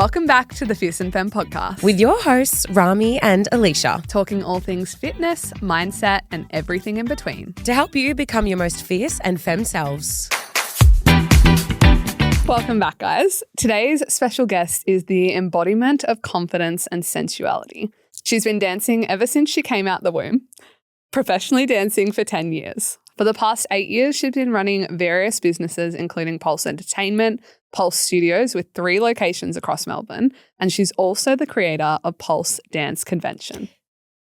Welcome back to the Fierce and Femme podcast. With your hosts, Rami and Alicia. Talking all things fitness, mindset, and everything in between. To help you become your most fierce and femme selves. Welcome back, guys. Today's special guest is the embodiment of confidence and sensuality. She's been dancing ever since she came out the womb, professionally dancing for 10 years. For the past 8 years, she's been running various businesses, including Pulse Entertainment, Pulse Studios with 3 locations across Melbourne, and she's also the creator of Pulse Dance Convention.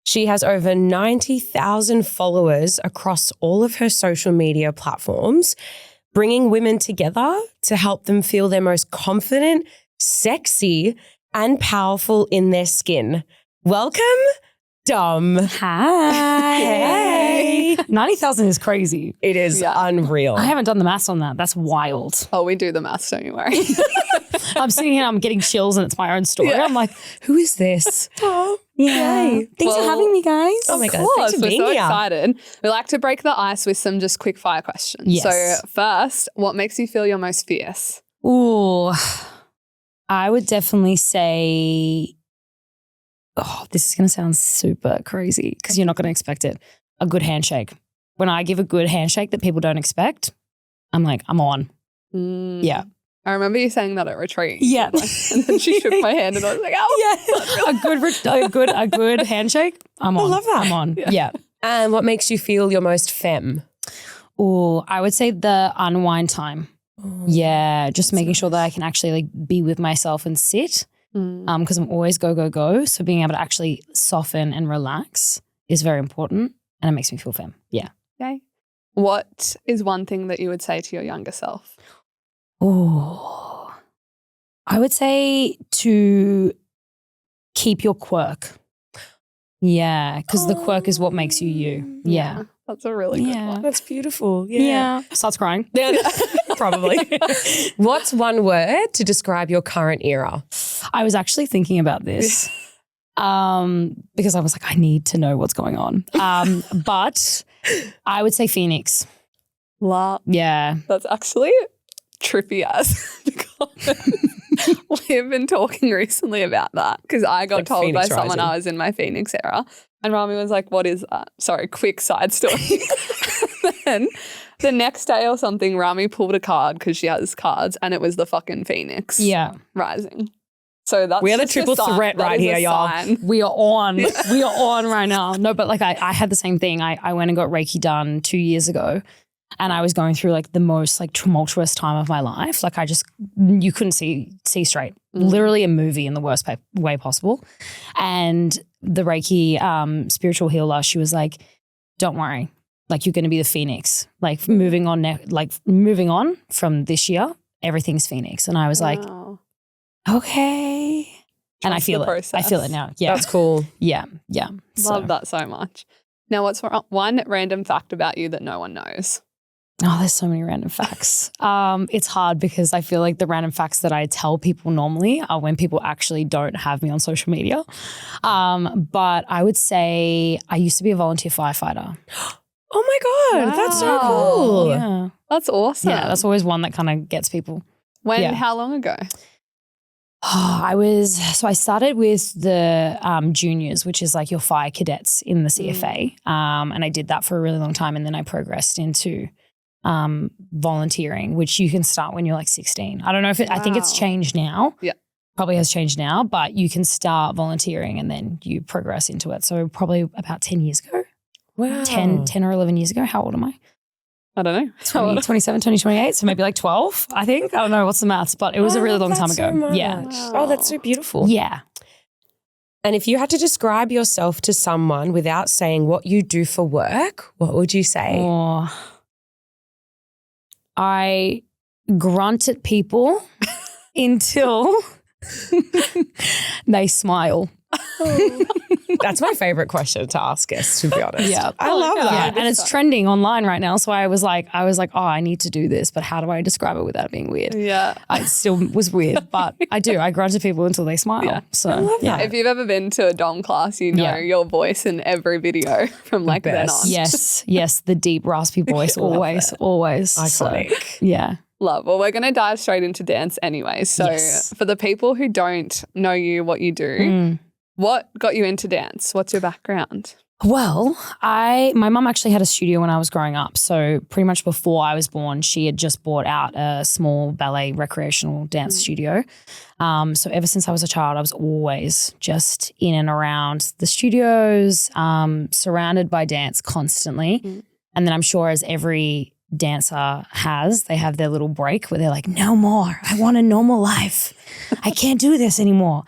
She has over 90,000 followers across all of her social media platforms, bringing women together to help them feel their most confident, sexy, and powerful in their skin. Welcome, Dom. Hi. Hey. 90,000 is crazy. It is unreal. I haven't done the maths on that. That's wild. Oh, we do the maths, don't you worry. I'm sitting here, I'm getting chills and it's my own story. Yeah. I'm like, who is this? Oh, Yeah. yay. Thanks for having me, guys. Oh my God. Of course, Thanks for we're being so here. excited. We like to break the ice with some just quick fire questions. Yes. So first, what makes you feel your most fierce? Ooh, I would definitely say, this is going to sound super crazy because you're not going to expect it. A good handshake. When I give a good handshake that people don't expect, I'm like, I'm on. Yeah. I remember you saying that at retreat. Yeah. And then she shook my hand and I was like, oh. A good handshake. I'm on. I love that. I'm on. Yeah. And what makes you feel your most femme? Oh, I would say the unwind time. Yeah, just making sure that I can actually like be with myself and sit. Because I'm always go. So being able to actually soften and relax is very important, and it makes me feel femme. Yeah. Okay. What is one thing that you would say to your younger self? Oh, I would say to keep your quirk. Yeah, because the quirk is what makes you you. Yeah. That's a really good one. That's beautiful. Yeah. Starts crying. Probably. What's one word to describe your current era? I was actually thinking about this because I was like, I need to know what's going on. But I would say Phoenix. Yeah. That's actually trippy as because we've bthen talking recently about that because I got Like told Phoenix by someone Rising. I was in my Phoenix era and Rami was like, what is that? Sorry, quick side story. Then the next day or something, Rami pulled a card because she has cards and it was the fucking Phoenix Rising. So that's We are the just a triple sign. threat That right is a here, y'all. sign. We are on. We are on right now. No, but like I had the same thing. I went and got Reiki done 2 years ago. And I was going through like the most like tumultuous time of my life. Like you couldn't see straight. Literally a movie in the worst way possible. And the Reiki spiritual healer, she was like, don't worry. Like you're going to be the Phoenix. Like moving on from this year, everything's Phoenix. And I was like, okay. And I Trust feel the it. I process. feel it now. Yeah. That's cool. Yeah. Love that so much. Now, what's one random fact about you that no one knows? Oh, there's so many random facts. It's hard because I feel like the random facts that I tell people normally are when people actually don't have me on social media. But I would say I used to be a volunteer firefighter. Oh my God. That's so cool. Yeah. That's awesome. Yeah, that's always one that kind of gets people. How long ago? I started with the juniors, which is like your fire cadets in the CFA. And I did that for a really long time. And then I progressed into volunteering, which you can start when you're like 16. I don't know if I think it's changed now. Yeah. Probably has changed now, but you can start volunteering and then you progress into it. So probably about 10 years ago. Wow. 10 or 11 years ago. How old am I? I don't know. 27, 28. So maybe like 12, I think. I don't know what's the maths, but it was a really long time ago. So Yeah. Oh, that's so beautiful. Yeah. And if you had to describe yourself to someone without saying what you do for work, what would you say? Oh, I grunt at people until they smile. That's my favorite question to ask guests, to be honest. Yeah. I love Yeah, that. and it's trending online right now. So I was like, oh, I need to do this, but how do I describe it without being weird? Yeah. I still was weird, but I do. I grunt at people until they smile. Yeah. So I love that. If you've ever been to a Dom class, you know Yeah. your voice in every video from like then best. on. Yes, the deep raspy voice, Love always. So, Iconic. yeah. Love. Well, we're going to dive straight into dance anyway. So Yes. for the people who don't know you, what you do, what got you into dance? What's your background? Well, my mum actually had a studio when I was growing up. So pretty much before I was born, she had just bought out a small ballet recreational dance studio. So ever since I was a child, I was always just in and around the studios, surrounded by dance constantly. And then I'm sure as every dancer has, they have their little break where they're like, no more. I want a normal life. I can't do this anymore.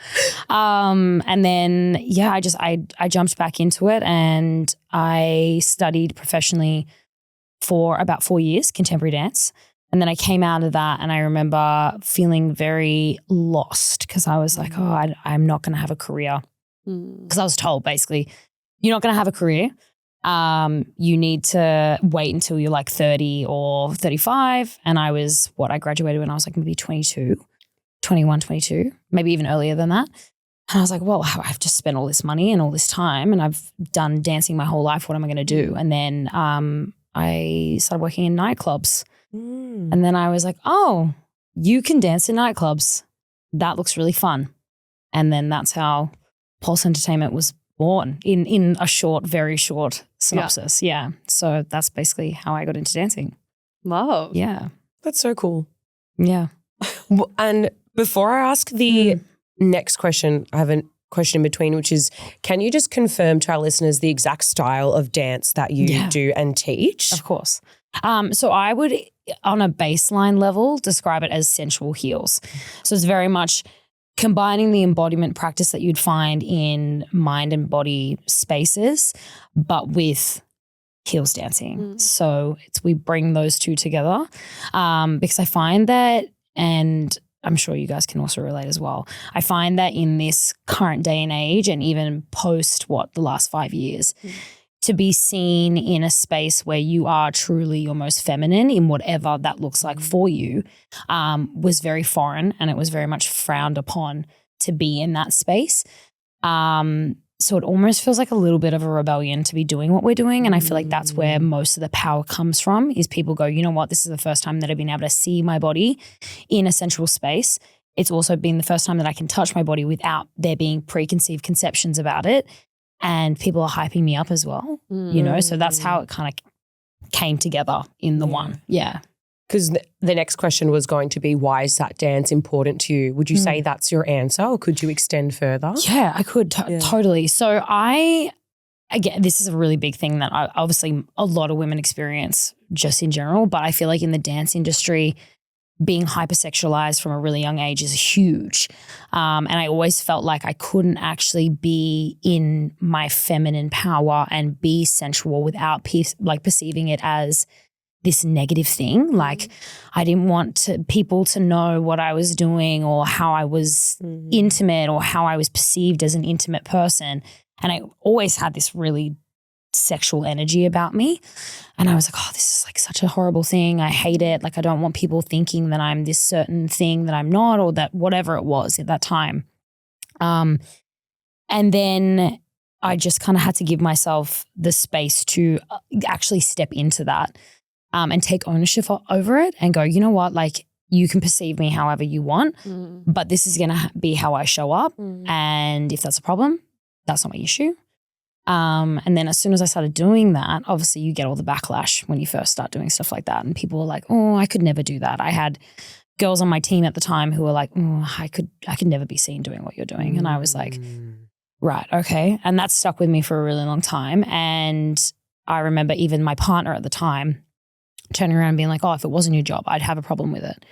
And then, yeah, I jumped back into it and I studied professionally for about 4 years, contemporary dance. And then I came out of that and I remember feeling very lost because I was like, I'm not going to have a career. Because I was told basically, you're not going to have a career. You need to wait until you're like 30 or 35. And I graduated when I was like maybe 21, 22, maybe even earlier than that. And I was like, well, I've just spent all this money and all this time and I've done dancing my whole life. What am I going to do? And then I started working in nightclubs. And then I was like, oh, you can dance in nightclubs. That looks really fun. And then that's how Pulse Entertainment was born in a very short synopsis. Yeah. So that's basically how I got into dancing. Love. Yeah. That's so cool. Yeah. And before I ask the next question, I have a question in between, which is, can you just confirm to our listeners the exact style of dance that you do and teach? Of course. So I would, on a baseline level, describe it as sensual heels. So it's very much combining the embodiment practice that you'd find in mind and body spaces, but with heels dancing. So we bring those two together because I find that, and I'm sure you guys can also relate as well, I find that in this current day and age and even post the last 5 years, to be seen in a space where you are truly your most feminine in whatever that looks like for you was very foreign and it was very much frowned upon to be in that space. So it almost feels like a little bit of a rebellion to be doing what we're doing. And I feel like that's where most of the power comes from is people go, you know what, this is the first time that I've been able to see my body in a sensual space. It's also been the first time that I can touch my body without there being preconceived conceptions about it. And people are hyping me up as well, you know? So that's how it kind of came together in the one. Yeah. Because the next question was going to be, why is that dance important to you? Would you say that's your answer or could you extend further? Yeah, I could totally. So again, this is a really big thing that obviously a lot of women experience just in general, but I feel like in the dance industry, being hypersexualized from a really young age is huge. And I always felt like I couldn't actually be in my feminine power and be sensual without perceiving it as this negative thing. Like I didn't want people to know what I was doing or how I was intimate or how I was perceived as an intimate person. And I always had this really sexual energy about me. And I was like, oh, this is like such a horrible thing. I hate it. Like I don't want people thinking that I'm this certain thing that I'm not or that whatever it was at that time. And then I just kind of had to give myself the space to actually step into that and take ownership over it and go, you know what, like you can perceive me however you want, but this is going to be how I show up. And if that's a problem, that's not my issue. And then as soon as I started doing that, obviously you get all the backlash when you first start doing stuff like that. And people were like, oh, I could never do that. I had girls on my team at the time who were like, oh, I could never be seen doing what you're doing. And I was like, right, okay. And that stuck with me for a really long time. And I remember even my partner at the time turning around and being like, oh, if it wasn't your job, I'd have a problem with it.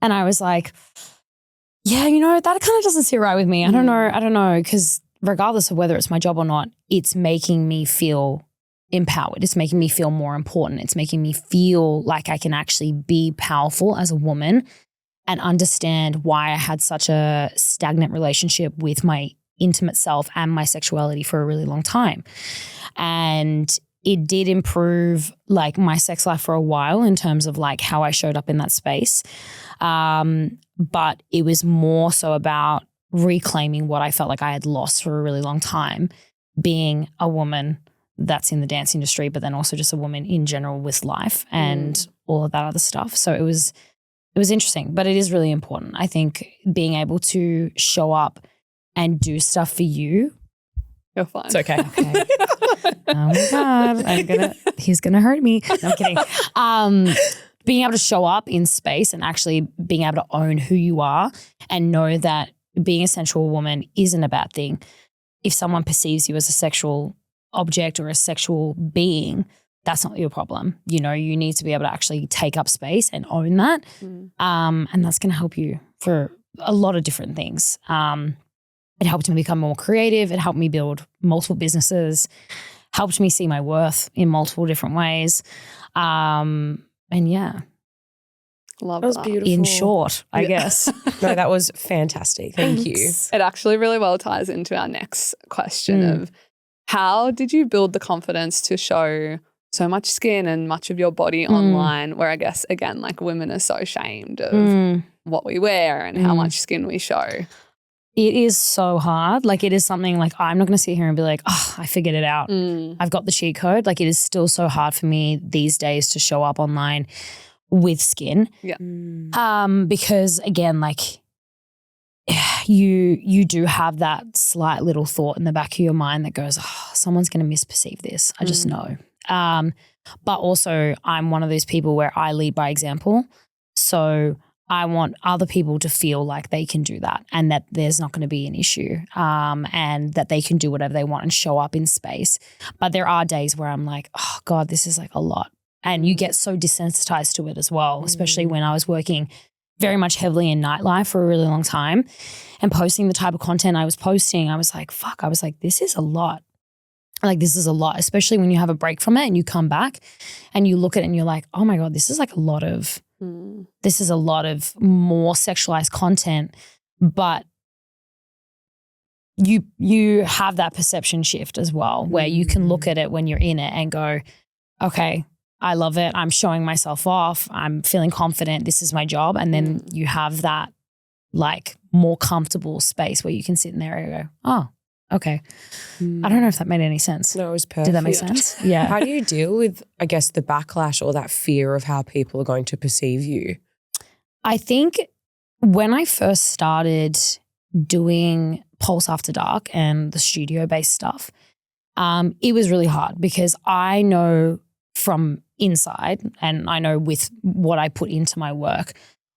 And I was like, yeah, you know, that kind of doesn't sit right with me. I don't know. Because regardless of whether it's my job or not, it's making me feel empowered. It's making me feel more important. It's making me feel like I can actually be powerful as a woman and understand why I had such a stagnant relationship with my intimate self and my sexuality for a really long time. And it did improve like my sex life for a while in terms of like how I showed up in that space. But it was more so about reclaiming what I felt like I had lost for a really long time, being a woman that's in the dance industry, but then also just a woman in general with life and all of that other stuff. So it was interesting, but it is really important. I think being able to show up and do stuff for you. You're fine. It's okay. Oh my God, he's gonna hurt me. No, I'm kidding. Being able to show up in space and actually being able to own who you are and know that being a sensual woman isn't a bad thing. If someone perceives you as a sexual object or a sexual being, that's not your problem. You know, you need to be able to actually take up space and own that. And that's going to help you for a lot of different things. It helped me become more creative. It helped me build multiple businesses, helped me see my worth in multiple different ways. And yeah. Love That was that. beautiful. In short, I guess. No, that was fantastic. Thank you. It actually really well ties into our next question of how did you build the confidence to show so much skin and much of your body online, where I guess, again, like women are so ashamed of what we wear and how much skin we show? It is so hard. Like, it is something like I'm not going to sit here and be like, oh, I figured it out. I've got the cheat code. Like, it is still so hard for me these days to show up online with skin. Yeah. Because again, like you do have that slight little thought in the back of your mind that goes, oh, someone's going to misperceive this. I just know. But also I'm one of those people where I lead by example. So I want other people to feel like they can do that and that there's not going to be an issue, and that they can do whatever they want and show up in space. But there are days where I'm like, oh God, this is like a lot. And you get so desensitized to it as well, especially when I was working very much heavily in nightlife for a really long time and posting the type of content I was posting. I was like, fuck, I was like, this is a lot. Like, this is a lot, especially when you have a break from it and you come back and you look at it and you're like, oh my God, this is like a lot of, this is a lot of more sexualized content. But you have that perception shift as well, where you can look at it when you're in it and go, okay, I love it. I'm showing myself off. I'm feeling confident. This is my job. And then you have that like more comfortable space where you can sit in there and go, oh, okay. I don't know if that made any sense. No, it was perfect. Did that make sense? Yeah. How do you deal with, I guess, the backlash or that fear of how people are going to perceive you? I think when I first started doing Pulse After Dark and the studio-based stuff, it was really hard because I know from inside, and I know with what I put into my work,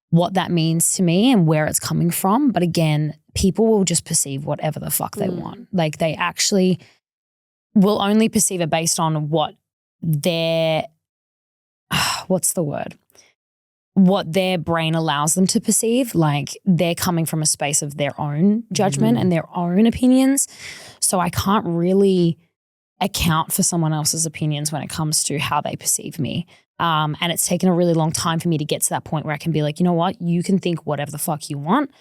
what that means to me and where it's coming from. But again, people will just perceive whatever the fuck they want. Like, they actually will only perceive it based on what their, what's the word? What their brain allows them to perceive. Like, they're coming from a space of their own judgment and their own opinions. So I can't really account for someone else's opinions when it comes to how they perceive me. And it's taken a really long time for me to get to that point where I can be like, you know what? You can think whatever the fuck you want.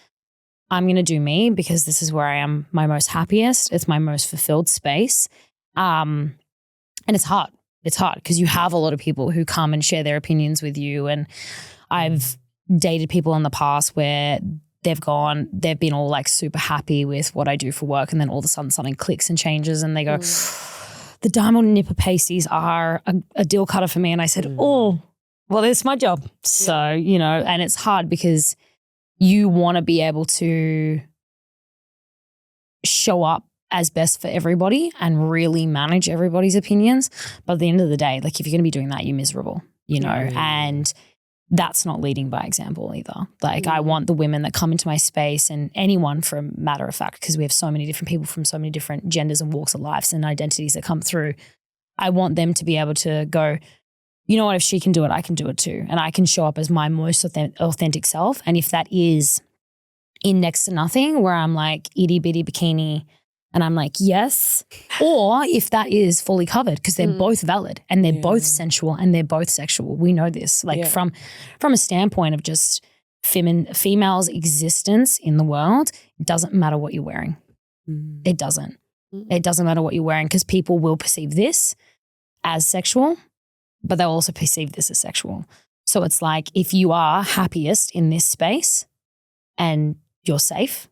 I'm going to do me because this is where I am my most happiest. It's my most fulfilled space. And it's hard. It's hard because you have a lot of people who come and share their opinions with you. And I've dated people in the past where they've been all like super happy with what I do for work. And then all of a sudden something clicks and changes and they go, the diamond nipper pasties are a deal cutter for me. And I said, oh, well, it's my job. So, you know, and it's hard because you want to be able to show up as best for everybody and really manage everybody's opinions. But at the end of the day, like, if you're going to be doing that, you're miserable, you know, and that's not leading by example either. Like, I want the women that come into my space, and anyone, for a matter of fact, because we have so many different people from so many different genders and walks of lives and identities that come through, I want them to be able to go, you know what, if she can do it, I can do it too. And I can show up as my most authentic self. And if that is in next to nothing, where I'm like itty bitty bikini and I'm like, yes, or if that is fully covered, because they're both valid and they're both sensual and they're both sexual. We know this, like from a standpoint of just females' existence in the world, it doesn't matter what you're wearing. It doesn't. It doesn't matter what you're wearing, because people will perceive this as sexual, but they'll also perceive this as sexual. So it's like, if you are happiest in this space and you're safe,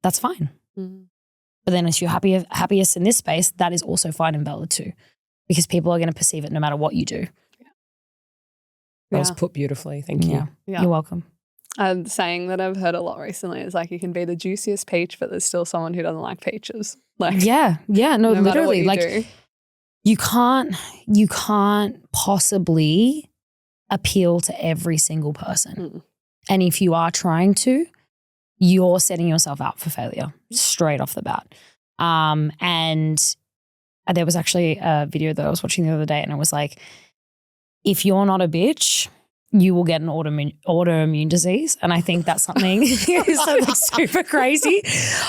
that's fine. But then if you're happiest in this space, that is also fine and valid too, because people are going to perceive it no matter what you do. That was put beautifully. Thank you. Yeah. You're welcome. Saying that I've heard a lot recently is like you can be the juiciest peach, but there's still someone who doesn't like peaches. Like no, literally, like do. you can't possibly appeal to every single person. And if you are trying to, you're setting yourself up for failure straight off the bat. And there was actually a video that I was watching the other day, and it was like, if you're not a bitch, you will get an autoimmune disease. And I think that's something is like super crazy.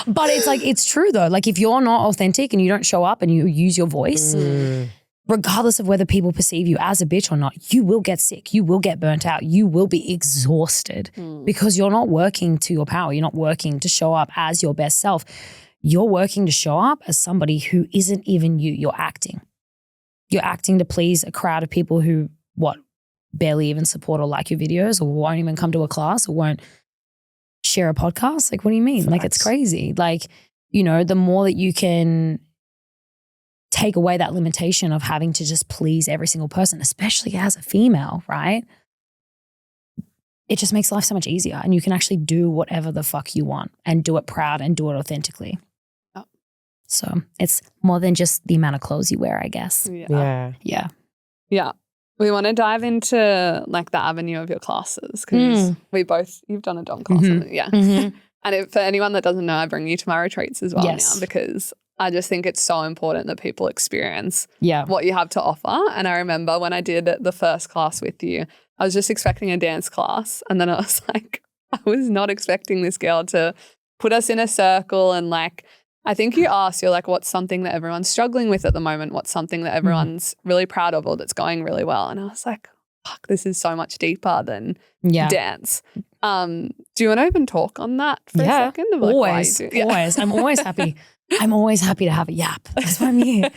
But it's like, it's true though. Like if you're not authentic and you don't show up and you use your voice, regardless of whether people perceive you as a bitch or not, you will get sick. You will get burnt out. You will be exhausted because you're not working to your power. You're not working to show up as your best self. You're working to show up as somebody who isn't even you. You're acting. You're acting to please a crowd of people who, barely even support or like your videos, or won't even come to a class, or won't share a podcast. Like, what do you mean? Facts. Like, it's crazy. Like, you know, the more that you can take away that limitation of having to just please every single person, especially as a female, right? It just makes life so much easier, and you can actually do whatever the fuck you want and do it proud and do it authentically. Oh. So it's more than just the amount of clothes you wear, I guess. Yeah. We want to dive into like the avenue of your classes, because you've done a Dom class. And for anyone that doesn't know, I bring you to my retreats as well now, because I just think it's so important that people experience what you have to offer. And I remember when I did the first class with you, I was just expecting a dance class. And then I was like, I was not expecting this girl to put us in a circle and like, I think you asked, you're like, what's something that everyone's struggling with at the moment? What's something that everyone's really proud of or that's going really well? And I was like, fuck, this is so much deeper than dance. Do you want to even talk on that for a second? Of like always. I'm always happy. I'm always happy to have a yap. That's why I'm here.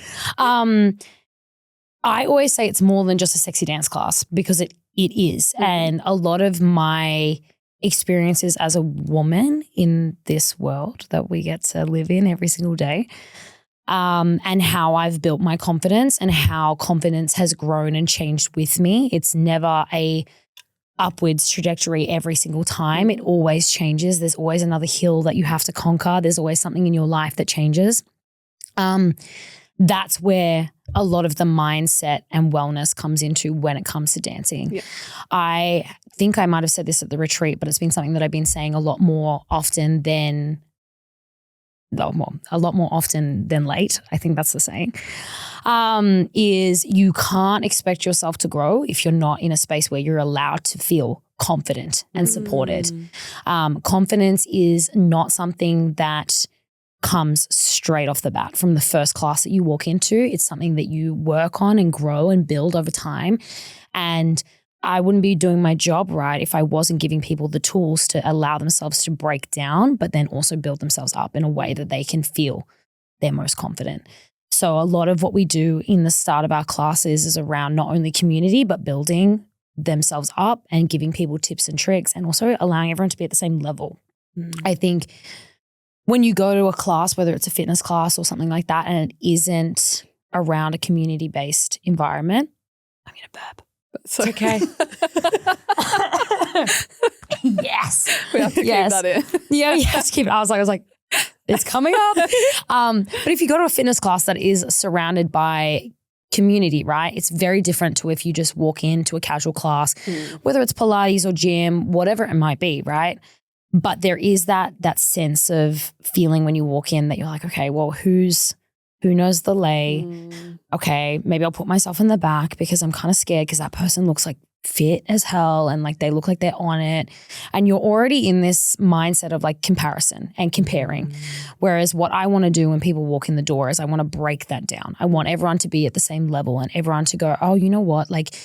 I always say it's more than just a sexy dance class, because it is. And a lot of my experiences as a woman in this world that we get to live in every single day, and how I've built my confidence and how confidence has grown and changed with me. It's never a upwards trajectory every single time. It always changes. There's always another hill that you have to conquer. There's always something in your life that changes. That's where a lot of the mindset and wellness comes into when it comes to dancing. Yeah. I think I might have said this at the retreat, but it's been something that I've been saying a lot more often than late. I think that's the saying. Is you can't expect yourself to grow if you're not in a space where you're allowed to feel confident and supported. Confidence is not something that comes straight off the bat from the first class that you walk into. It's something that you work on and grow and build over time. And I wouldn't be doing my job right if I wasn't giving people the tools to allow themselves to break down, but then also build themselves up in a way that they can feel their most confident. So a lot of what we do in the start of our classes is around not only community, but building themselves up and giving people tips and tricks, and also allowing everyone to be at the same level. I think when you go to a class, whether it's a fitness class or something like that, and it isn't around a community-based environment, I'm going to burp. It's okay. Yes. We have to keep that in. Yeah, you have to keep it. I was like, it's coming up. But if you go to a fitness class that is surrounded by community, right? It's very different to if you just walk into a casual class, whether it's Pilates or gym, whatever it might be, right? But there is that sense of feeling when you walk in that you're like, okay, well, who knows the lay? Okay, maybe I'll put myself in the back because I'm kind of scared because that person looks like fit as hell and like they look like they're on it. And you're already in this mindset of like comparison and comparing. Whereas what I want to do when people walk in the door is I want to break that down. I want everyone to be at the same level and everyone to go, oh, you know what? Like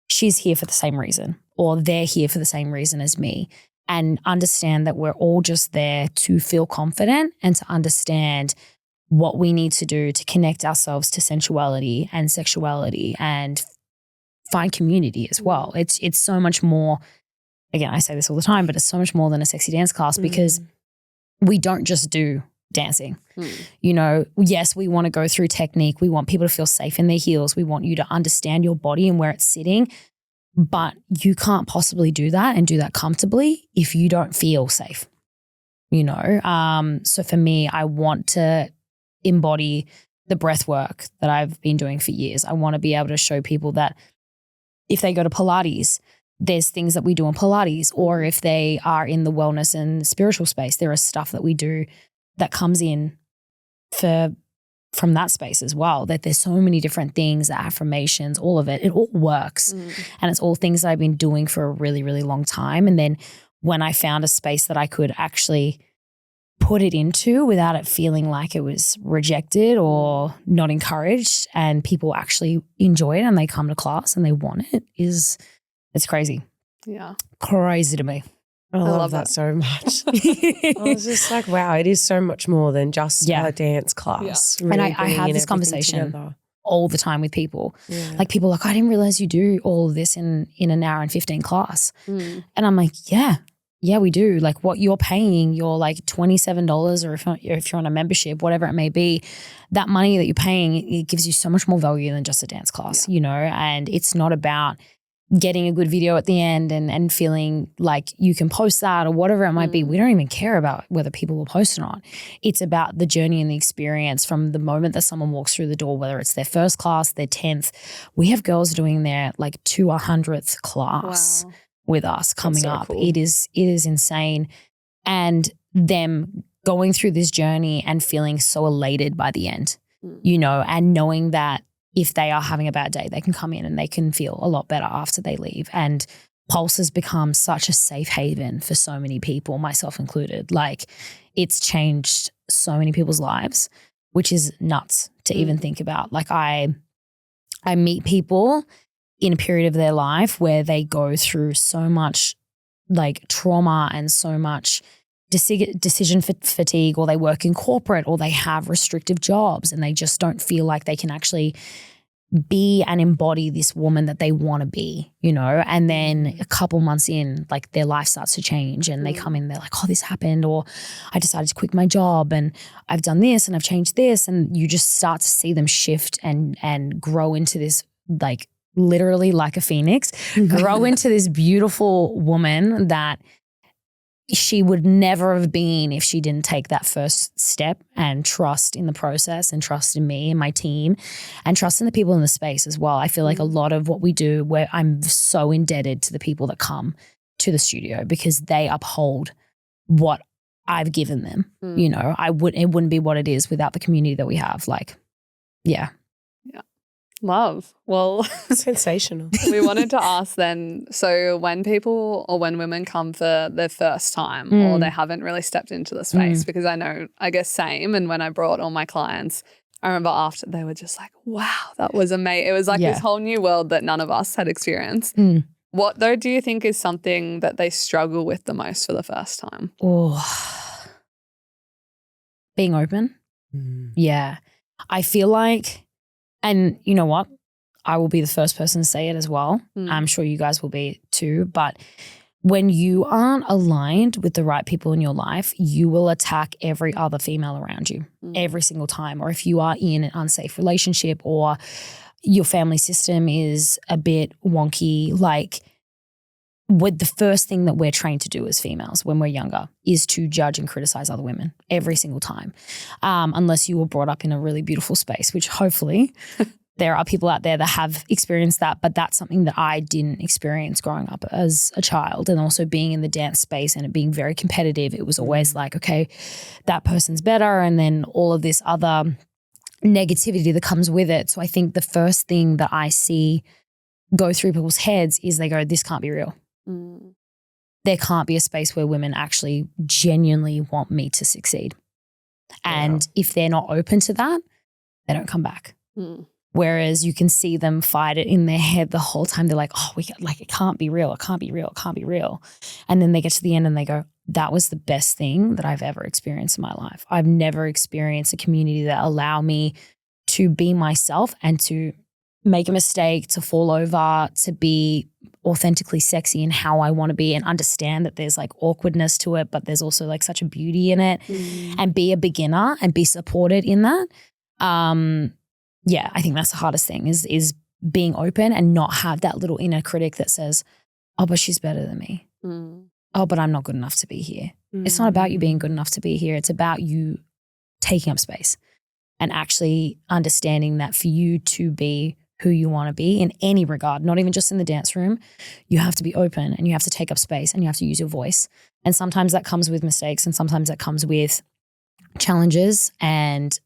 she's here for the same reason, or they're here for the same reason as me. And understand that we're all just there to feel confident and to understand what we need to do to connect ourselves to sensuality and sexuality and find community as well. It's so much more, again, I say this all the time, but it's so much more than a sexy dance class because we don't just do dancing. You know, yes, we want to go through technique. We want people to feel safe in their heels. We want you to understand your body and where it's sitting. But you can't possibly do that and do that comfortably if you don't feel safe, you know? So for me, I want to embody the breath work that I've been doing for years. I want to be able to show people that if they go to Pilates, there's things that we do in Pilates, or if they are in the wellness and spiritual space, there is stuff that we do that comes in from that space as well, that there's so many different things, the affirmations, all of it all works. And it's all things that I've been doing for a really, really long time. And then when I found a space that I could actually put it into without it feeling like it was rejected or not encouraged, and people actually enjoy it and they come to class and they want it, it's crazy. Yeah. Crazy to me. I love that it. so much. I was just like, wow, it is so much more than just a dance class. And I have this conversation all the time with people. Like people are like, I didn't realize you do all of this in an hour and 15 class. And I'm like, yeah, we do. Like what you're paying, you're like $27, or if you're on a membership, whatever it may be, that money that you're paying, it gives you so much more value than just a dance class, you know? And it's not about getting a good video at the end and feeling like you can post that or whatever it might be. We don't even care about whether people will post or not. It's about the journey and the experience from the moment that someone walks through the door, whether it's their first class, their 10th. We have girls doing their like 200th class with us coming up. Cool. It is insane. And them going through this journey and feeling so elated by the end, you know, and knowing that if they are having a bad day, they can come in and they can feel a lot better after they leave. And Pulse has become such a safe haven for so many people, myself included. Like it's changed so many people's lives, which is nuts to even think about. Like I meet people in a period of their life where they go through so much like trauma and so much decision fatigue, or they work in corporate, or they have restrictive jobs and they just don't feel like they can actually be and embody this woman that they want to be, you know? And then a couple months in, like their life starts to change and they come in, they're like, oh, this happened, or I decided to quit my job and I've done this and I've changed this. And you just start to see them shift and grow into this, like literally like a phoenix, grow into this beautiful woman that she would never have been if she didn't take that first step and trust in the process and trust in me and my team and trust in the people in the space as well. I feel like a lot of what we do, where I'm so indebted to the people that come to the studio because they uphold what I've given them. You know, it wouldn't be what it is without the community that we have. Like, yeah. Love. Well, sensational. We wanted to ask then, so when people or when women come for their first time or they haven't really stepped into the space, because I guess same, and when I brought all my clients, I remember after they were just like, wow, that was amazing. It was like this whole new world that none of us had experienced. What though do you think is something that they struggle with the most for the first time? Oh, being open. Yeah. I feel like, and you know what? I will be the first person to say it as well. I'm sure you guys will be too. But when you aren't aligned with the right people in your life, you will attack every other female around you every single time. Or if you are in an unsafe relationship or your family system is a bit wonky, like the first thing that we're trained to do as females when we're younger is to judge and criticize other women every single time. Unless you were brought up in a really beautiful space, which hopefully there are people out there that have experienced that, but that's something that I didn't experience growing up as a child. And also being in the dance space and it being very competitive, it was always like, okay, that person's better. And then all of this other negativity that comes with it. So I think the first thing that I see go through people's heads is they go, this can't be real. There can't be a space where women actually genuinely want me to succeed. And if they're not open to that, they don't come back. Whereas you can see them fight it in their head the whole time. They're like, oh, it can't be real. It can't be real. It can't be real. And then they get to the end and they go, that was the best thing that I've ever experienced in my life. I've never experienced a community that allow me to be myself and to make a mistake, to fall over, to be authentically sexy and how I want to be, and understand that there's like awkwardness to it, but there's also like such a beauty in it, and be a beginner and be supported in that. Yeah, I think that's the hardest thing is being open and not have that little inner critic that says, oh, but she's better than me. Oh, but I'm not good enough to be here. It's not about you being good enough to be here. It's about you taking up space and actually understanding that for you to be who you want to be in any regard, not even just in the dance room, you have to be open and you have to take up space and you have to use your voice. And sometimes that comes with mistakes, and sometimes that comes with challenges, and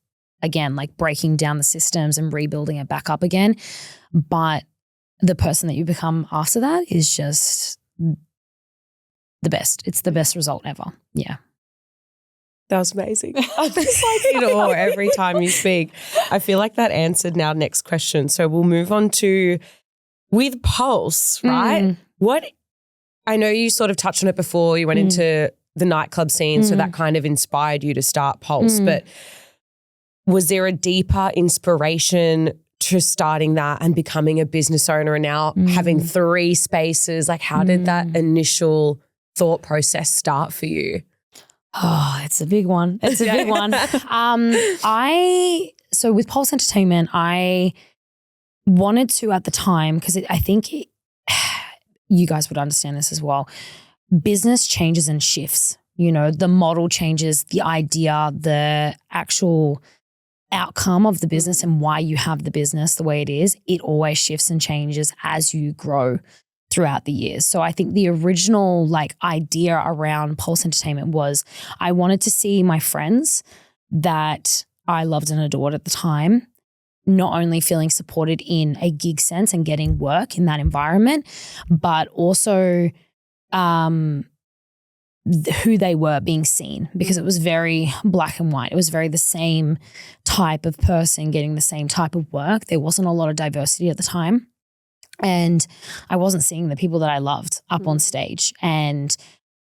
again, like breaking down the systems and rebuilding it back up again. But the person that you become after that is just the best. It's the best result ever. Yeah. That was amazing. I just like it all every time you speak. I feel like that answered our next question. So we'll move on to with Pulse, right? What, I know you sort of touched on it before. You went into the nightclub scene, so that kind of inspired you to start Pulse. But was there a deeper inspiration to starting that and becoming a business owner and now having 3 spaces? Like, how did that initial thought process start for you? Oh, it's a big one. It's a big one. So with Pulse Entertainment, I wanted to at the time, because I think you guys would understand this as well. Business changes and shifts. You know, the model changes, the idea, the actual outcome of the business and why you have the business the way it is. It always shifts and changes as you grow throughout the years. So I think the original like idea around Pulse Entertainment was I wanted to see my friends that I loved and adored at the time not only feeling supported in a gig sense and getting work in that environment, but also who they were being seen, because it was very black and white. It was very the same type of person getting the same type of work. There wasn't a lot of diversity at the time. And I wasn't seeing the people that I loved up on stage. And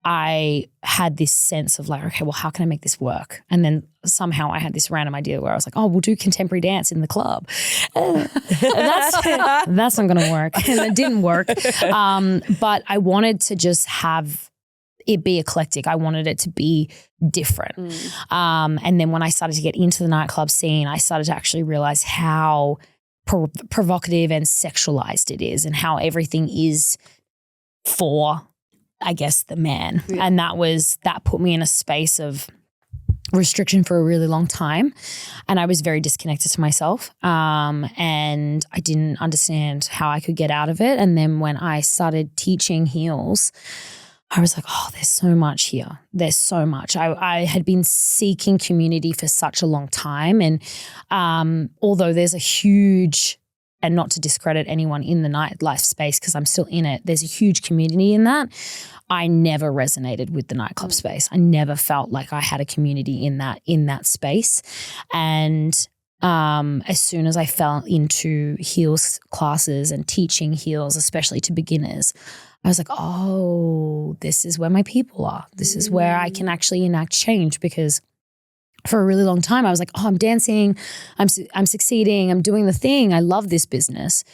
I had this sense of like, okay, well, how can I make this work? And then somehow I had this random idea where I was like, oh, we'll do contemporary dance in the club. That's not going to work. And it didn't work. But I wanted to just have it be eclectic. I wanted it to be different. And then when I started to get into the nightclub scene, I started to actually realize how provocative and sexualized it is, and how everything is for, I guess, the man. Yeah. And that put me in a space of restriction for a really long time. And I was very disconnected to myself. And I didn't understand how I could get out of it. And then when I started teaching heels, I was like, oh, there's so much here. There's so much. I had been seeking community for such a long time. And although there's a huge, and not to discredit anyone in the nightlife space because I'm still in it, there's a huge community in that. I never resonated with the nightclub space. I never felt like I had a community in that space. And as soon as I fell into heels classes and teaching heels, especially to beginners, I was like, oh, this is where my people are. This is where I can actually enact change, because for a really long time I was like, oh, I'm dancing, I'm succeeding, I'm doing the thing. I love this business.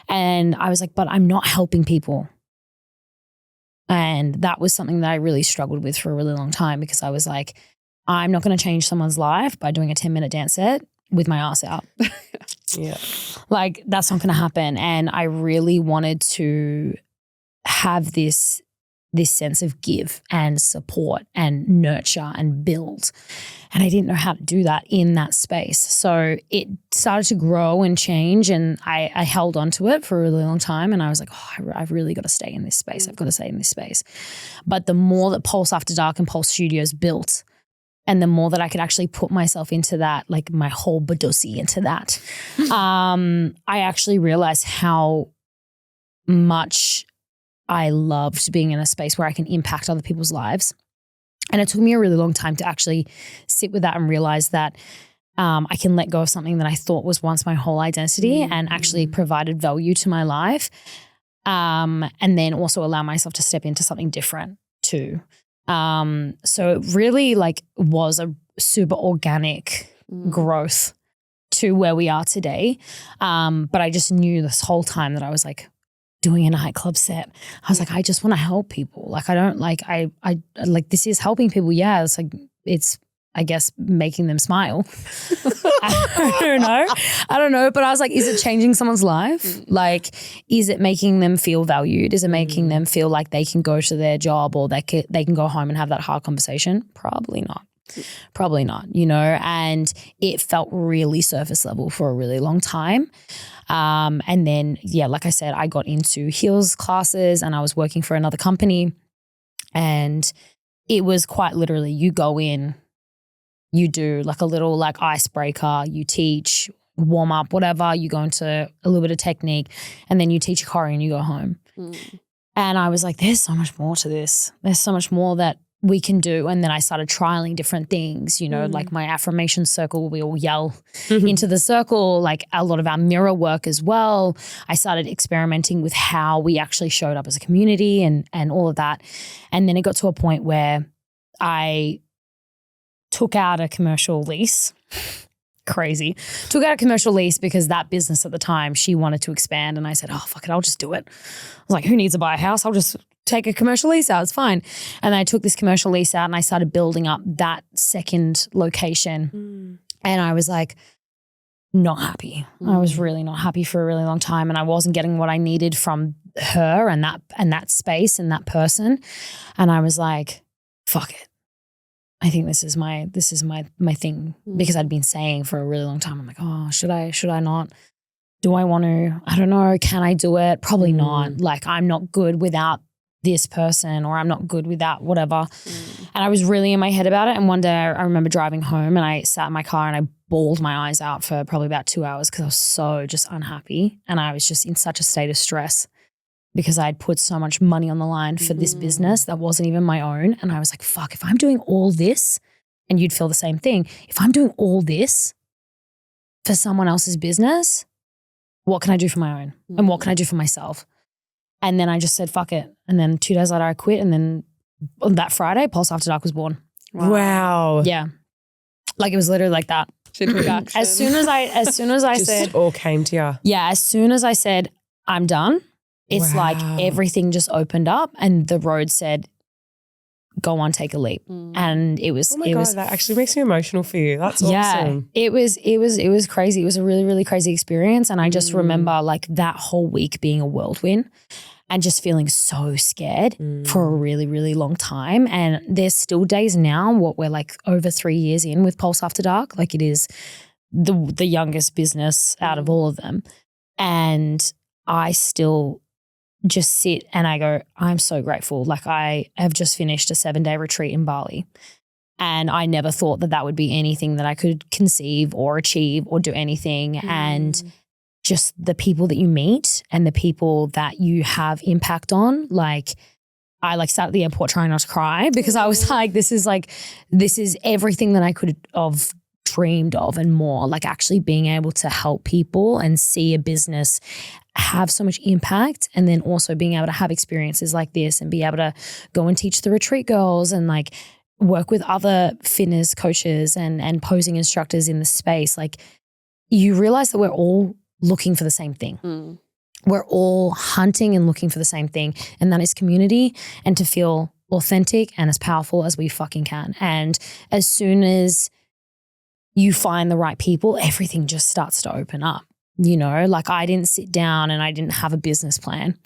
And I was like, but I'm not helping people. And that was something that I really struggled with for a really long time, because I was like, I'm not going to change someone's life by doing a 10-minute dance set with my ass out. Yeah. Like, that's not going to happen. And I really wanted to have this sense of give and support and nurture and build. And I didn't know how to do that in that space. So it started to grow and change, and I held on to it for a really long time. And I was like, oh, I've really got to stay in this space. I've got to stay in this space. But the more that Pulse After Dark and Pulse Studios built, and the more that I could actually put myself into that, like my whole badussi into that, I actually realized how much I loved being in a space where I can impact other people's lives. And it took me a really long time to actually sit with that and realize that I can let go of something that I thought was once my whole identity and actually provided value to my life. And then also allow myself to step into something different too. So it really was a super organic growth to where we are today. But I just knew this whole time that I was like, doing a nightclub set. I was like, I just want to help people. Like, I don't like, I like, this is helping people. Yeah. It's like, it's, I guess, making them smile. I don't know. But I was like, is it changing someone's life? Like, is it making them feel valued? Is it making them feel like they can go to their job or they can go home and have that hard conversation? Probably not. Probably not, and it felt really surface level for a really long time. And then, yeah, like I said, I got into heels classes and I was working for another company, and it was quite literally, you go in, you do like a little like icebreaker, you teach, warm up, whatever, you go into a little bit of technique, and then you teach a choreo and you go home. And I was like, there's so much more to this. There's so much more that we can do. And then I started trialing different things, like my affirmation circle, we all yell into the circle, like a lot of our mirror work as well. I started experimenting with how we actually showed up as a community and all of that. And then it got to a point where I took out a commercial lease. Crazy. Took out a commercial lease because that business at the time, she wanted to expand. And I said, oh, fuck it, I'll just do it. I was like, who needs to buy a house? I'll just take a commercial lease out. It's fine. And I took this commercial lease out and I started building up that second location. And I was like, not happy. I was really not happy for a really long time. And I wasn't getting what I needed from her and that space and that person. And I was like, fuck it. I think this is my thing, because I'd been saying for a really long time, I'm like, oh, should I not? Do I want to? I don't know. Can I do it? Probably not. Like, I'm not good without this person, or I'm not good without whatever. And I was really in my head about it. And one day I remember driving home and I sat in my car and I bawled my eyes out for probably about 2 hours because I was so just unhappy. And I was just in such a state of stress because I'd put so much money on the line for this business that wasn't even my own. And I was like, fuck, if I'm doing all this, and you'd feel the same thing, if I'm doing all this for someone else's business, what can I do for my own? And what can I do for myself? And then I just said, fuck it. And then 2 days later I quit. And then on that Friday, Pulse After Dark was born. Wow. Yeah. Like, it was literally like that. She took action. As soon as I Just said, all came to you. yeah, as soon as I said, I'm done, it's like everything just opened up and the road said, go on, take a leap. And it was, oh my God, that actually makes me emotional for you. That's awesome. It was crazy. It was a really, really crazy experience. And I just remember like that whole week being a whirlwind and just feeling so scared for a really, really long time. And there's still days now, what we're like over 3 years in with Pulse After Dark, like it is the youngest business out of all of them. And I still just sit and I go, I'm so grateful. Like, I have just finished a 7-day retreat in Bali, and I never thought that would be anything that I could conceive or achieve or do anything. And just the people that you meet and the people that you have impact on, like, I like sat at the airport trying not to cry because I was like, this is everything that I could have dreamed of and more. Like, actually being able to help people and see a business have so much impact, and then also being able to have experiences like this and be able to go and teach the retreat girls and like work with other fitness coaches and posing instructors in the space. Like, you realize that we're all looking for the same thing. We're all hunting and looking for the same thing, and that is community and to feel authentic and as powerful as we fucking can. And as soon as you find the right people, everything just starts to open up. Like, I didn't sit down and I didn't have a business plan.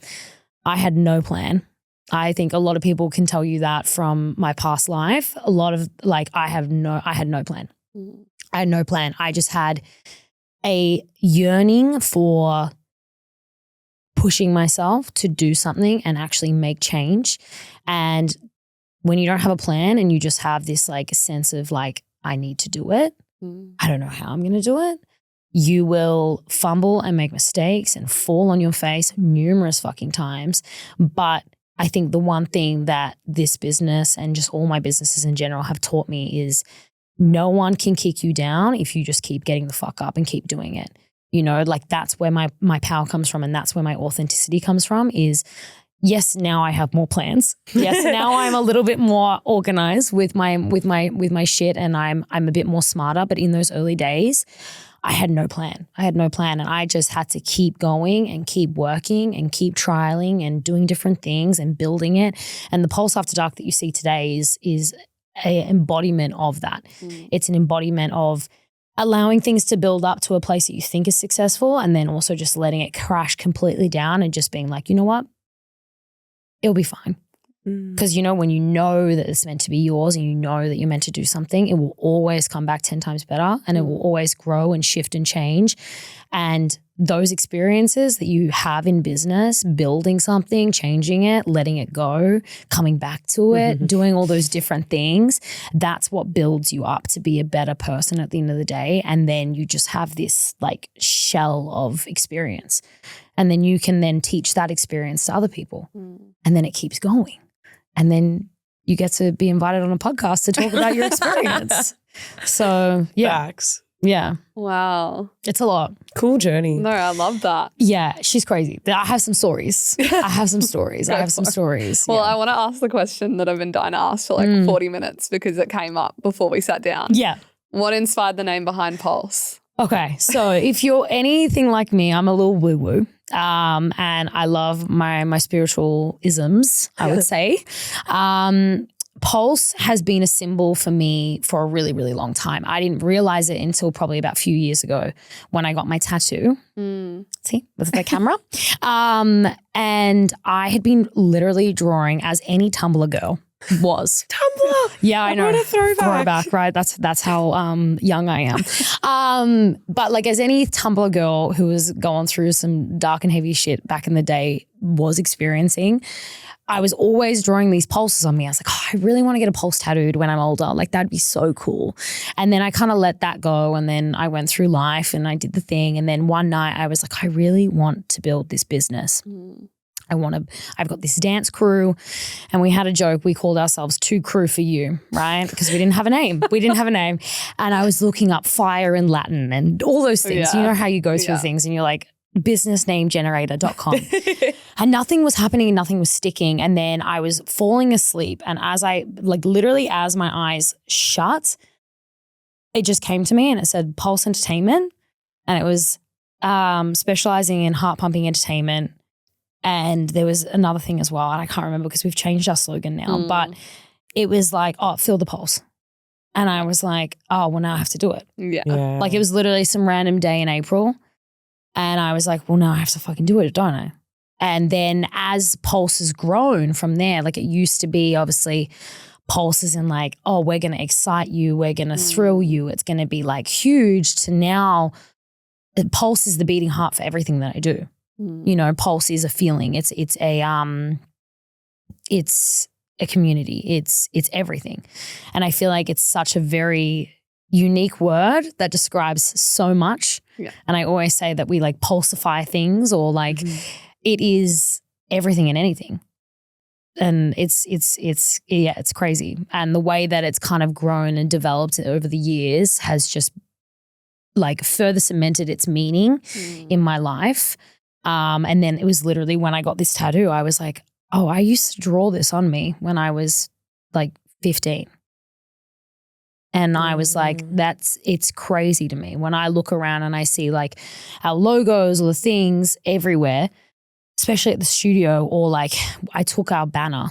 I had no plan. I think a lot of people can tell you that from my past life. A lot of like, I had no plan. I had no plan. I just had a yearning for pushing myself to do something and actually make change. And when you don't have a plan and you just have this like sense of like, I need to do it. I don't know how I'm going to do it. You will fumble and make mistakes and fall on your face numerous fucking times. But I think the one thing that this business and just all my businesses in general have taught me is no one can kick you down if you just keep getting the fuck up and keep doing it. Like, that's where my power comes from, and that's where my authenticity comes from is, yes, now I have more plans. Yes, now I'm a little bit more organized with my shit, and I'm a bit more smarter. But in those early days, I had no plan. And I just had to keep going and keep working and keep trialing and doing different things and building it. And the Pulse After Dark that you see today is an embodiment of that. It's an embodiment of allowing things to build up to a place that you think is successful, and then also just letting it crash completely down and just being like, you know what? It'll be fine. Because, you know, when you know that it's meant to be yours and you know that you're meant to do something, it will always come back 10 times better, and it will always grow and shift and change. And those experiences that you have in business, building something, changing it, letting it go, coming back to it, doing all those different things, that's what builds you up to be a better person at the end of the day. And then you just have this like shell of experience. And then you can then teach that experience to other people. And then it keeps going. And then you get to be invited on a podcast to talk about your experience. So, yeah. Facts. Yeah. Wow. It's a lot. Cool journey. No, I love that. Yeah, she's crazy. I have some stories. Well, Well, Yeah. I want to ask the question that I've been dying to ask for like 40 minutes because it came up before we sat down. Yeah. What inspired the name behind Pulse? Okay, so if you're anything like me, I'm a little woo-woo. And I love my spiritual isms, I would say. Pulse has been a symbol for me for a really, really long time. I didn't realize it until probably about a few years ago when I got my tattoo. See, with the camera. And I had been literally drawing as any Tumblr girl was. Tumblr. Yeah, I know. What a throwback. Right? That's how young I am. But like as any Tumblr girl who was going through some dark and heavy shit back in the day was experiencing, I was always drawing these pulses on me. I was like, oh, I really want to get a pulse tattooed when I'm older. Like that'd be so cool. And then I kind of let that go. And then I went through life and I did the thing. And then one night I was like, I really want to build this business. I've got this dance crew, and we had a joke. We called ourselves Two Crew for You, right? Because we didn't have a name. And I was looking up fire in Latin and all those things. Yeah. You know how you go through things and you're like, businessnamegenerator.com. And nothing was happening and nothing was sticking. And then I was falling asleep. And as I, like literally as my eyes shut, it just came to me and it said Pulse Entertainment. And it was specializing in heart pumping entertainment. And there was another thing as well. And I can't remember because we've changed our slogan now. But it was like, oh, feel the pulse. And I was like, oh, well, now I have to do it. Yeah. Like it was literally some random day in April. And I was like, well, now I have to fucking do it, don't I? And then as Pulse has grown from there, like it used to be obviously Pulse is in like, oh, we're going to excite you. We're going to thrill you. It's going to be like huge, to now Pulse is the beating heart for everything that I do. You know, Pulse is a feeling. It's a community. It's everything. And I feel like it's such a very unique word that describes so much. Yeah. And I always say that we like pulsify things, or like it is everything and anything. And it's crazy. And the way that it's kind of grown and developed over the years has just like further cemented its meaning in my life. And then it was literally when I got this tattoo, I was like, oh, I used to draw this on me when I was like 15. And I was like, it's crazy to me when I look around and I see like our logos or the things everywhere, especially at the studio, or like I took our banner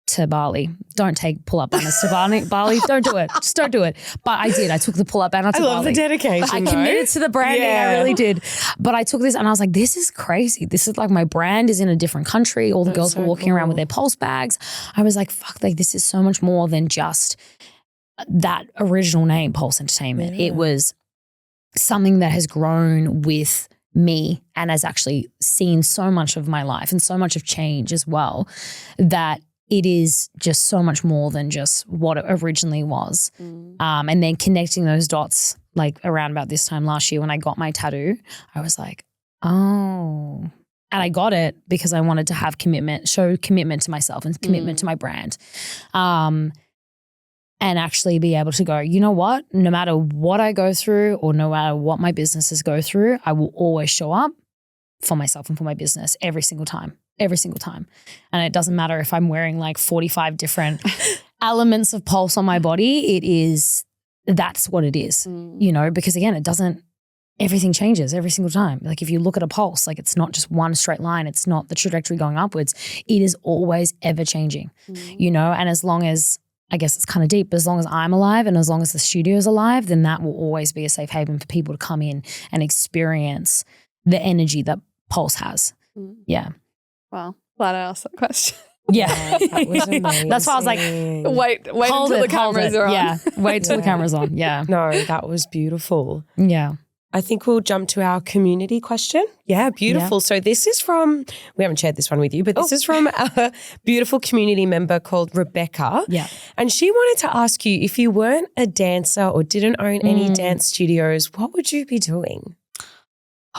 to Bali. Don't take pull-up banners to Bali. Don't do it. Just don't do it. But I did. I took the pull-up banner to Bali. I love the dedication. I committed to the branding. Yeah. I really did. But I took this and I was like, this is crazy. This is like my brand is in a different country. All the girls were walking around with their pulse bags. I was like, fuck, like this is so much more than just that original name, Pulse Entertainment. It was something that has grown with me and has actually seen so much of my life and so much of change as well, that it is just so much more than just what it originally was. And then connecting those dots, like around about this time last year when I got my tattoo, I was like, oh. And I got it because I wanted to have commitment, show commitment to myself and commitment to my brand. And actually be able to go, you know what? No matter what I go through or no matter what my businesses go through, I will always show up for myself and for my business every single time. And it doesn't matter if I'm wearing like 45 different elements of Pulse on my body. That's what it is, you know, because again, it doesn't everything changes every single time. Like if you look at a pulse, like it's not just one straight line. It's not the trajectory going upwards. It is always ever changing, you know, and as long as, I guess it's kind of deep, but as long as I'm alive and as long as the studio is alive, then that will always be a safe haven for people to come in and experience the energy that Pulse has. Yeah. Wow. Glad I asked that question. Yeah. That was amazing. That's why I was like, Wait until the cameras are on. Yeah. Wait till the camera's on. Yeah. No, that was beautiful. Yeah. I think we'll jump to our community question. Yeah, beautiful. Yeah. So this is from, we haven't shared this one with you, but this is from a beautiful community member called Rebecca. Yeah. And she wanted to ask you, if you weren't a dancer or didn't own any dance studios, what would you be doing?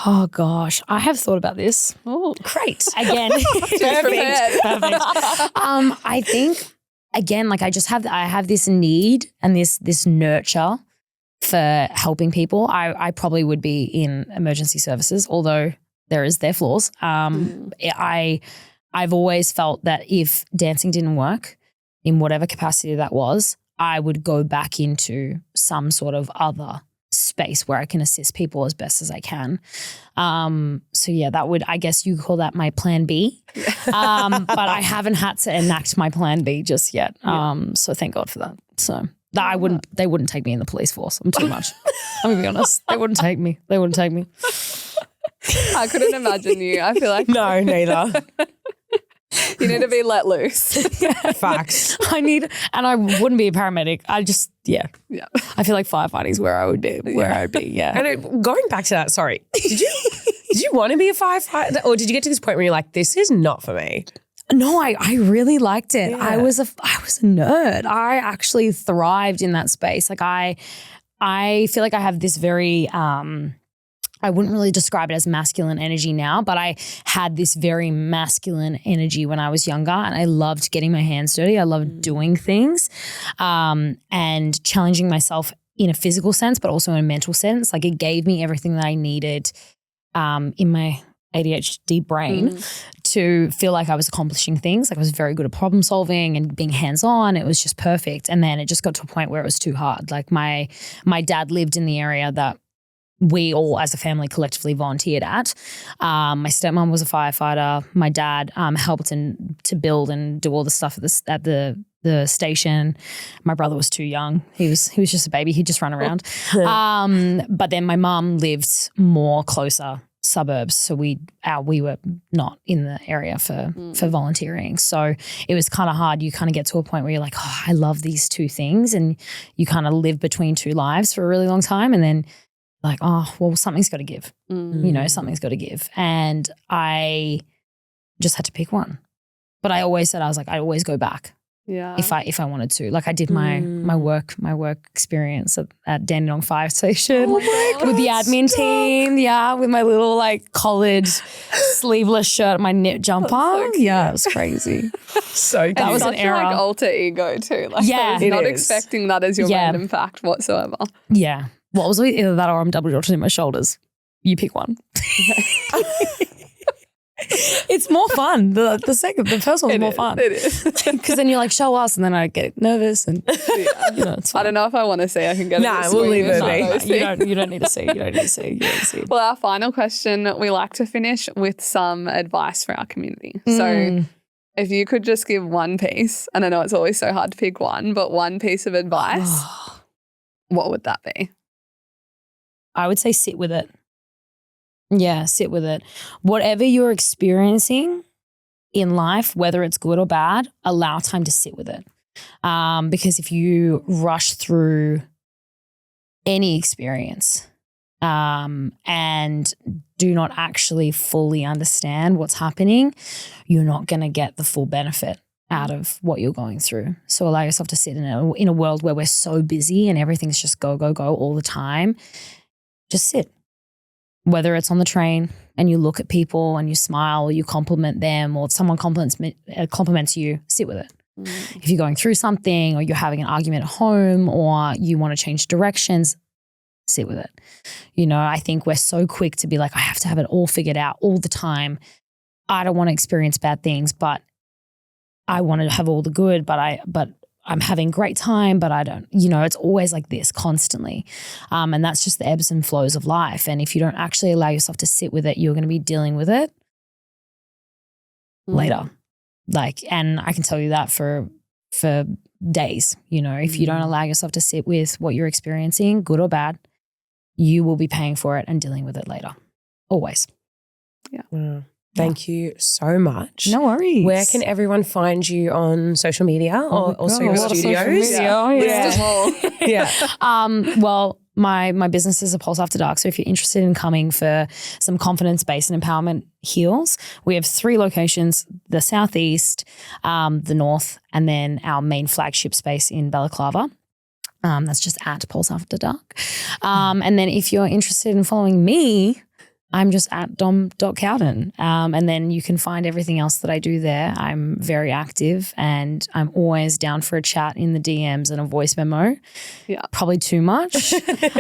Oh gosh, I have thought about this. Oh, great. Again. Perfect. I think again, like I have this need and this nurture for helping people. I probably would be in emergency services, although there is their flaws. I've always felt that if dancing didn't work in whatever capacity that was, I would go back into some sort of other space where I can assist people as best as I can. So yeah, that would, I guess you call that my plan B. But I haven't had to enact my plan B just yet. So thank God for that. So that they wouldn't take me in the police force. I'm too much. I'm gonna be honest. They wouldn't take me. I couldn't imagine you. I feel like No, neither. you need to be let loose. Facts. and I wouldn't be a paramedic. Yeah. I feel like firefighting is where I would be, yeah. And going back to that, sorry, did you want to be a firefighter, or did you get to this point where you're like, this is not for me? No, I really liked it. Yeah. I was a nerd. I actually thrived in that space. Like I feel like I have this very I wouldn't really describe it as masculine energy now, but I had this very masculine energy when I was younger, and I loved getting my hands dirty. I loved doing things and challenging myself in a physical sense, but also in a mental sense. Like it gave me everything that I needed in my ADHD brain to feel like I was accomplishing things. Like I was very good at problem solving and being hands-on. It was just perfect. And then it just got to a point where it was too hard. Like my dad lived in the area that we all as a family collectively volunteered at. My stepmom was a firefighter. My dad helped to build and do all the stuff at the station. My brother was too young. He was just a baby. He'd just run around. But then my mum lived more closer suburbs, so we were not in the area for volunteering. So it was kind of hard. You kind of get to a point where you're like, oh, I love these two things, and you kind of live between two lives for a really long time, and then like, oh, well, something's got to give. You know, something's got to give. And I just had to pick one. But I always said, I was like, I always go back. Yeah. If I wanted to. Like I did my work experience at Dandenong Fire Station with the admin team. Yeah, with my little like collared sleeveless shirt, my knit jumper. So yeah, it was crazy. So that was such an era. Like alter ego too. Like Yeah, I was it not is. expecting that as your random fact whatsoever. Yeah. What was it? Either that or I'm double jotted in my shoulders. You pick one. It's more fun. The first one's more fun. It is. Because then you're like, show us, and then I get nervous, and you know, it's fun. I don't know if I want to see. I can get Nah, we'll leave it be. You don't need to see. You don't need to see. Well, our final question, we like to finish with some advice for our community. So if you could just give one piece, and I know it's always so hard to pick one, but one piece of advice, what would that be? I would say sit with it. Yeah, sit with it. Whatever you're experiencing in life, whether it's good or bad, allow time to sit with it. Because if you rush through any experience and do not actually fully understand what's happening, you're not going to get the full benefit out of what you're going through. So allow yourself to sit in a world where we're so busy and everything's just go, go, go all the time. Just sit. Whether it's on the train and you look at people and you smile or you compliment them, or if someone compliments you, sit with it. If you're going through something or you're having an argument at home or you want to change directions, sit with it. You know, I think we're so quick to be like, I have to have it all figured out all the time. I don't want to experience bad things, but I want to have all the good, but I'm having a great time, but I don't, it's always like this constantly. And that's just the ebbs and flows of life. And if you don't actually allow yourself to sit with it, you're going to be dealing with it later. And I can tell you that for days, if you don't allow yourself to sit with what you're experiencing, good or bad, you will be paying for it and dealing with it later. Always. Yeah. Wow. Thank you so much. No worries. Where can everyone find you on social media or also your studios? Yeah. Well, my business is a Pulse After Dark. So if you're interested in coming for some confidence-based and empowerment heals, we have 3 locations, the Southeast, the North, and then our main flagship space in Balaclava. That's just at Pulse After Dark. And then if you're interested in following me, I'm just at Dom.Cowden. And then you can find everything else that I do there. I'm very active and I'm always down for a chat in the DMs and a voice memo. Yeah. Probably too much.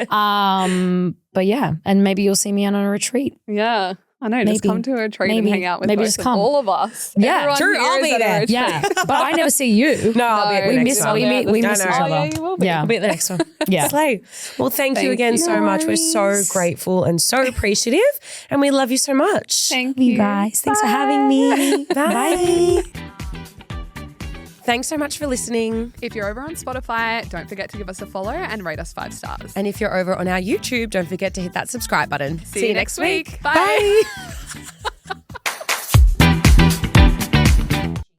But yeah, and maybe you'll see me on a retreat. Yeah. I know, just come to a retreat and hang out with all of us. Yeah, Everyone true, here I'll is be at a there. retreat. Yeah, but I never see you. No, I'll be at the we next miss one. we miss each know. other. Oh, yeah, you will be. Yeah. I'll be at the next one. Yeah. Slay. Well, thank you Thank again you. so much. We're so grateful and so appreciative and we love you so much. Thank You guys, thanks for having me. Bye. Thanks so much for listening. If you're over on Spotify, don't forget to give us a follow and rate us 5 stars. And if you're over on our YouTube, don't forget to hit that subscribe button. See you next week. Bye.